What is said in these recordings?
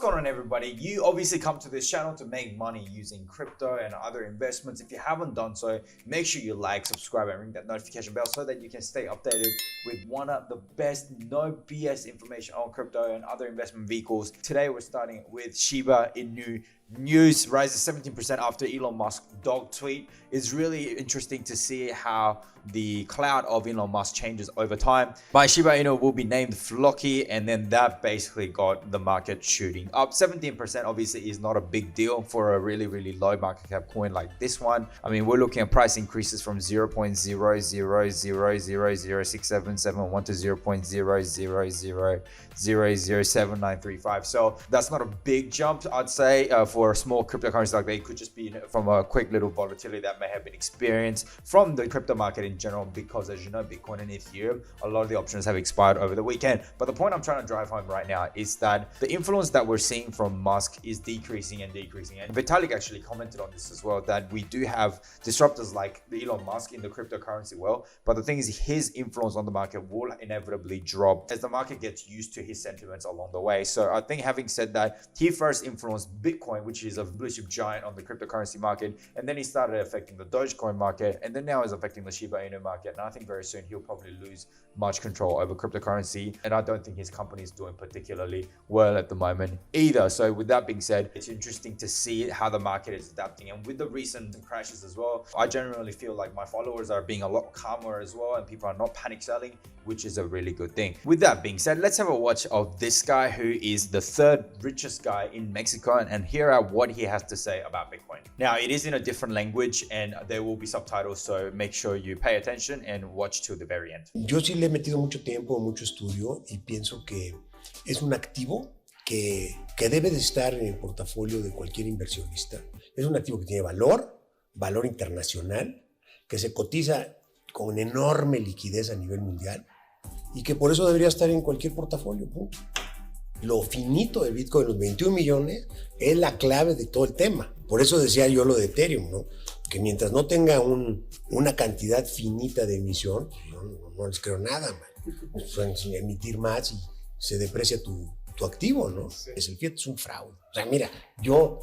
going on, everybody? You obviously come to this channel to make money using crypto and other investments. If you haven't done so, make sure you like, subscribe, and ring that notification bell so that you can stay updated with one of the best no BS information on crypto and other investment vehicles. Today we're starting with Shiba Inu. News rises 17% after Elon Musk dog tweet. It's really interesting to see how the cloud of Elon Musk changes over time. My Shiba Inu will be named Flocky, and then that basically got the market shooting up. 17% obviously is not a big deal for a really low market cap coin like this one. I mean, we're looking at price increases from 0.000006771 to 0.000007935. So that's not a big jump, I'd say, for a small cryptocurrency like that. It could just be from a quick little volatility that may have been experienced from the crypto market in general, because as you know, Bitcoin and Ethereum, a lot of the options have expired over the weekend. But the point I'm trying to drive home right now is that the influence that we're seeing from Musk is decreasing. And Vitalik actually commented on this as well, that we do have disruptors like the Elon Musk in the cryptocurrency world, but the thing is, his influence on the market will inevitably drop as the market gets used to his sentiments along the way. So I think, having said that, he first influenced Bitcoin, which is a blue chip giant on the cryptocurrency market, and then he started affecting the Dogecoin market, and then now is affecting the Shiba Inu market. And I think very soon he'll probably lose much control over cryptocurrency, and I don't think his company is doing particularly well at the moment either. So with that being said, it's interesting to see how the market is adapting, and with the recent crashes as well, I generally feel like my followers are being a lot calmer as well, and people are not panic selling, which is a really good thing. With that being said, let's have a watch of this guy, who is the third richest guy in Mexico, and hear out what he has to say about Bitcoin. Now, it is in a different language and there will be subtitles, so make sure you pay attention and watch till the very end. Yo sí le he metido mucho tiempo, mucho estudio, y pienso que es un activo que debe de estar en el portafolio de cualquier inversionista. Es un activo que tiene valor internacional, que se cotiza con enorme liquidez a nivel mundial y que por eso debería estar en cualquier portafolio. Punto. Lo finito del Bitcoin, los 21 millones, es la clave de todo el tema. Por eso decía yo lo de Ethereum, ¿no? Que mientras no tenga una cantidad finita de emisión, no les creo nada, man. Pueden emitir más y se deprecia tu activo, ¿no? Sí. El fiat es un fraude. O sea, mira, yo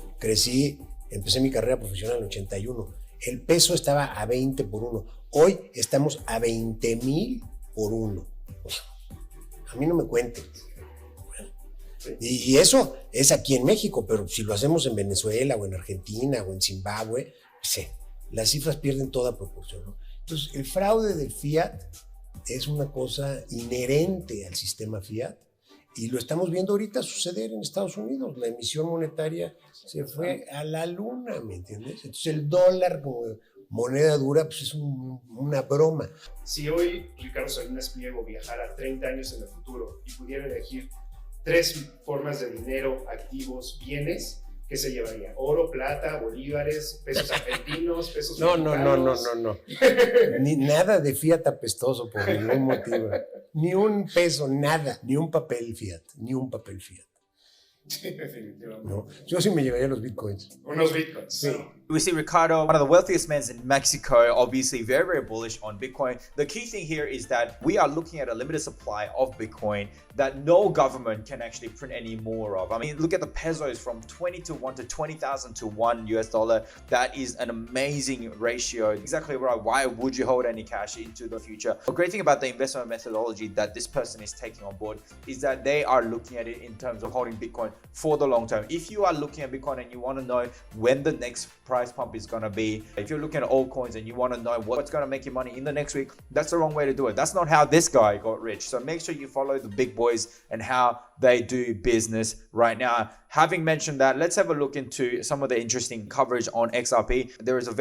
empecé mi carrera profesional en el 81. El peso estaba a 20 por 1. Hoy estamos a 20,000 por 1. A mí no me cuenten. Y eso es aquí en México, pero si lo hacemos en Venezuela o en Argentina o en Zimbabue, sí, las cifras pierden toda proporción, ¿no? Entonces, el fraude del fiat es una cosa inherente al sistema fiat y lo estamos viendo ahorita suceder en Estados Unidos. La emisión monetaria se fue a la luna, ¿me entiendes? Entonces, el dólar como moneda dura, pues es una broma. Si hoy Ricardo Salinas Pliego viajara 30 años en el futuro y pudiera elegir 3 formas de dinero, activos, bienes, ¿qué se llevaría? Oro, plata, bolívares, pesos argentinos, pesos mexicanos. No. Ni nada de fiat apestoso por ningún motivo. Ni un peso, nada. Ni un papel fiat. Sí, definitivamente. No, yo sí me llevaría los bitcoins. Unos bitcoins. Sí. We see Ricardo, one of the wealthiest men in Mexico, obviously very bullish on Bitcoin. The key thing here is that we are looking at a limited supply of Bitcoin that no government can actually print any more of. I mean, look at the pesos from 20 to 1 to 20,000 to 1 US dollar. That is an amazing ratio. Exactly right. Why would you hold any cash into the future? The great thing about the investment methodology that this person is taking on board is that they are looking at it in terms of holding Bitcoin for the long term. If you are looking at Bitcoin and you want to know when the next price pump is going to be, if you're looking at altcoins and you want to know what's going to make you money in the next week, that's the wrong way to do it. That's not how this guy got rich. So make sure you follow the big boys and how they do business right now. Having mentioned that, let's have a look into some of the interesting coverage on XRP. There is a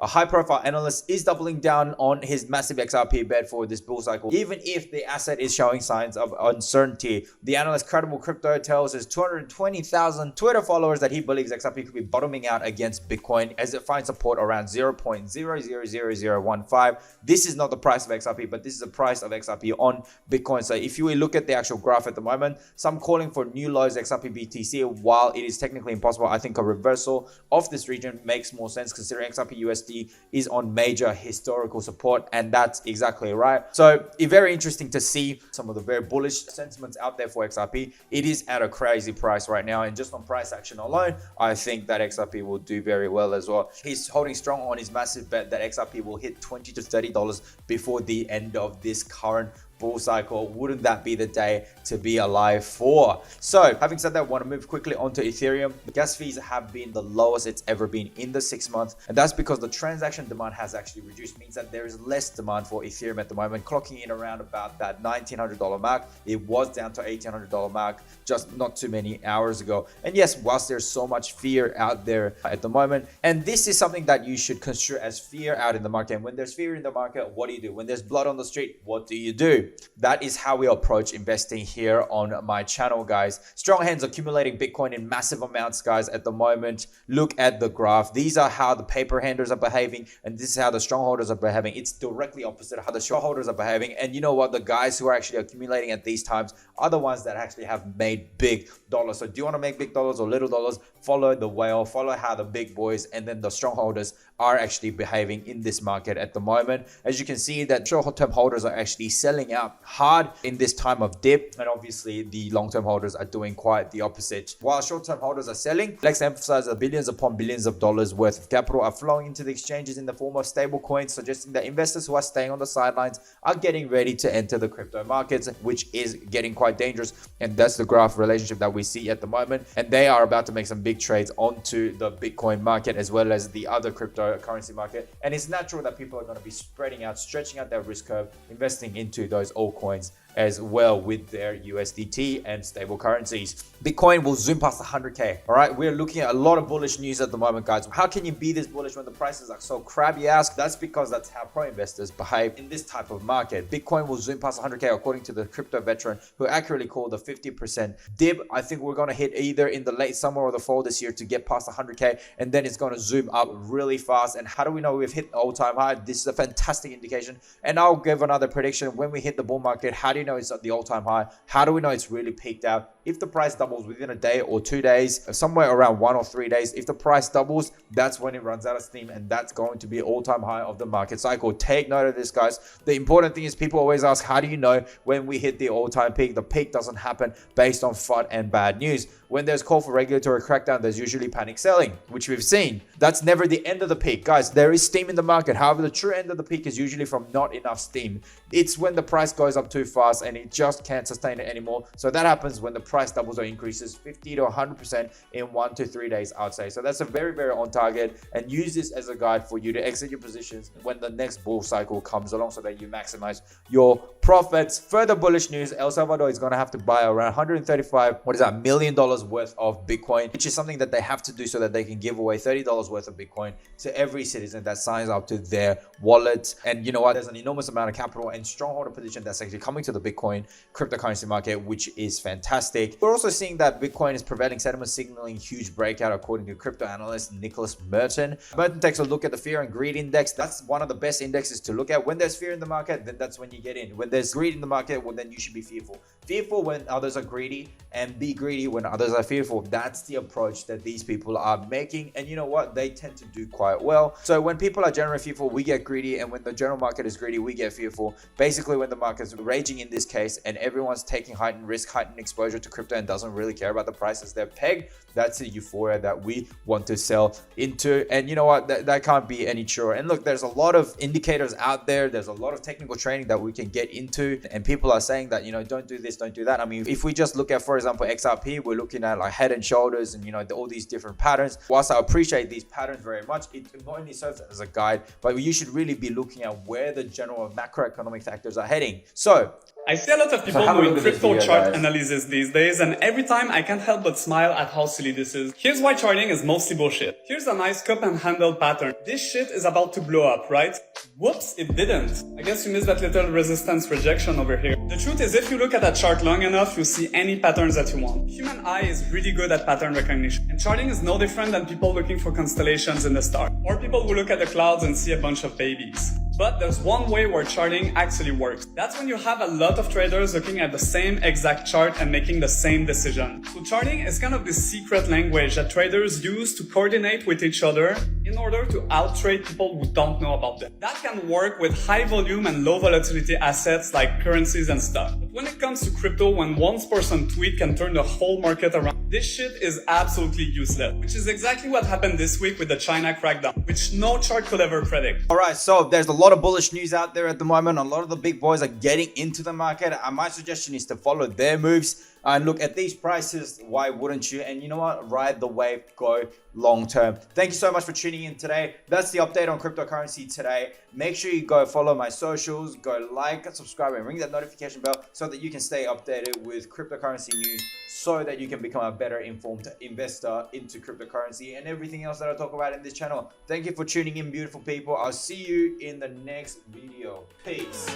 high profile analyst is doubling down on his massive XRP bet for this bull cycle, even if the asset is showing signs of uncertainty. The analyst Credible Crypto tells his 220,000 Twitter followers that he believes XRP could be bottoming out against Bitcoin as it finds support around 0.000015. This is not the price of XRP, but this is the price of XRP on Bitcoin. So if you look at the actual graph at the moment, Some calling for new lows XRP BTC. While it is technically impossible, I think a reversal of this region makes more sense considering XRP USD is on major historical support, and that's exactly right. So it's very interesting to see some of the very bullish sentiments out there for XRP. It is at a crazy price right now, and just on price action alone, I think that XRP will do very well as well. He's holding strong on his massive bet that XRP will hit $20 to $30 before the end of this current bull cycle. Wouldn't that be the day to be alive for? So having said that, I want to move quickly onto Ethereum. The gas fees have been the lowest it's ever been in the 6 months, and that's because the transaction demand has actually reduced. Means that there is less demand for Ethereum at the moment, clocking in around about that $1,900 mark. It was down to $1,800 mark just not too many hours ago. And yes, whilst there's so much fear out there at the moment, and this is something that you should construe as fear out in the market. And when there's fear in the market, what do you do? When there's blood on the street, what do you do? That is how we approach investing here on my channel, guys. Strong hands accumulating Bitcoin in massive amounts, guys, at the moment. Look at the graph. These are how the paper handlers are behaving, and this is how the strongholders are behaving. It's directly opposite how the shortholders are behaving. And you know what? The guys who are actually accumulating at these times are the ones that actually have made big dollars. So do you want to make big dollars or little dollars? Follow the whale, follow how the big boys and then the strongholders are actually behaving in this market at the moment. As you can see, that short-term holders are actually selling out hard in this time of dip, and obviously the long-term holders are doing quite the opposite. While short-term holders are selling, let's emphasize that billions upon billions of dollars worth of capital are flowing into the exchanges in the form of stable coins, suggesting that investors who are staying on the sidelines are getting ready to enter the crypto markets, which is getting quite dangerous. And that's the graph relationship that we see at the moment, and they are about to make some big trades onto the Bitcoin market as well as the other cryptocurrency market. And it's natural that people are going to be spreading out, stretching out their risk curve, investing into those altcoins as well with their USDT and stable currencies. Bitcoin will zoom past 100K. All right, we're looking at a lot of bullish news at the moment, guys. How can you be this bullish when the prices are so crap, you ask? That's because that's how pro investors behave in this type of market. Bitcoin will zoom past 100K according to the crypto veteran who accurately called the 50% dip. I think we're going to hit either in the late summer or the fall this year to get past 100K, and then it's going to zoom up really fast. And how do we know we've hit the all-time high? This is a fantastic indication, and I'll give another prediction. When we hit the bull market, how do you know it's at the all-time high? How do we know it's really peaked out? If the price doubles within a day or 2 days, somewhere around 1 or 3 days, if the price doubles, that's when it runs out of steam, and that's going to be all-time high of the market cycle. Take note of this, guys. The important thing is people always ask, how do you know when we hit the all-time peak? The peak doesn't happen based on FUD and bad news. When there's call for regulatory crackdown, there's usually panic selling, which we've seen. That's never the end of the peak. Guys, there is steam in the market. However, the true end of the peak is usually from not enough steam. It's when the price goes up too fast and it just can't sustain it anymore. So that happens when the price doubles or increases 50 to 100% in 1 to 3 days, I'd say. So that's a very, very on target, and use this as a guide for you to exit your positions when the next bull cycle comes along so that you maximize your profits. Further bullish news, El Salvador is going to have to buy around $135 million worth of Bitcoin, which is something that they have to do so that they can give away $30 worth of Bitcoin to every citizen that signs up to their wallet. And you know what? There's an enormous amount of capital and strongholder position that's actually coming to the Bitcoin cryptocurrency market, which is fantastic. We're also seeing that Bitcoin is prevailing sentiment, signaling huge breakout according to crypto analyst Nicholas Merton. Merton takes a look at the fear and greed index. That's one of the best indexes to look at. When there's fear in the market, then that's when you get in. When there's greed in the market, well, then you should be fearful. Fearful when others are greedy, and be greedy when others are fearful. That's the approach that these people are making, and you know what? They tend to do quite well. So when people are generally fearful, we get greedy, and when the general market is greedy, we get fearful. Basically, when the market's raging in this case and everyone's taking heightened risk, heightened exposure to crypto and doesn't really care about the prices they're pegged, that's the euphoria that we want to sell into. And you know what? That can't be any truer. And look, there's a lot of indicators out there. There's a lot of technical training that we can get into, and people are saying that, you know, don't do this, don't do that. I mean, if we just look at, for example, XRP, we're looking at like head and shoulders and, you know, all these different patterns. Whilst I appreciate these patterns very much, it not only serves as a guide, but you should really be looking at where the general macroeconomic factors are heading. So I see a lot of people doing crypto chart analysis these days, and every time I can't help but smile at how silly this is. Here's why charting is mostly bullshit. Here's a nice cup and handle pattern. This shit is about to blow up, right? Whoops, it didn't. I guess you missed that little resistance rejection over here. The truth is, if you look at that chart long enough, you'll see any patterns that you want. Human eye is really good at pattern recognition, and charting is no different than people looking for constellations in the stars, or people who look at the clouds and see a bunch of babies. But there's one way where charting actually works. That's when you have a lot of traders looking at the same exact chart and making the same decision. So charting is kind of the secret language that traders use to coordinate with each other in order to out-trade people who don't know about them. That can work with high volume and low volatility assets like currencies and stuff. But when it comes to crypto, when one person tweet can turn the whole market around, this shit is absolutely useless, which is exactly what happened this week with the China crackdown, which no chart could ever predict. All right, so there's a lot of bullish news out there at the moment. A lot of the big boys are getting into the market. My suggestion is to follow their moves and look at these prices. Why wouldn't you? And you know what? Ride the wave, go long term. Thank you so much for tuning in today. That's the update on cryptocurrency today. Make sure you go follow my socials, go like and subscribe and ring that notification bell so that you can stay updated with cryptocurrency news, so that you can become a better informed investor into cryptocurrency and everything else that I talk about in this channel. Thank you for tuning in, beautiful people. I'll see you in the next video. Peace.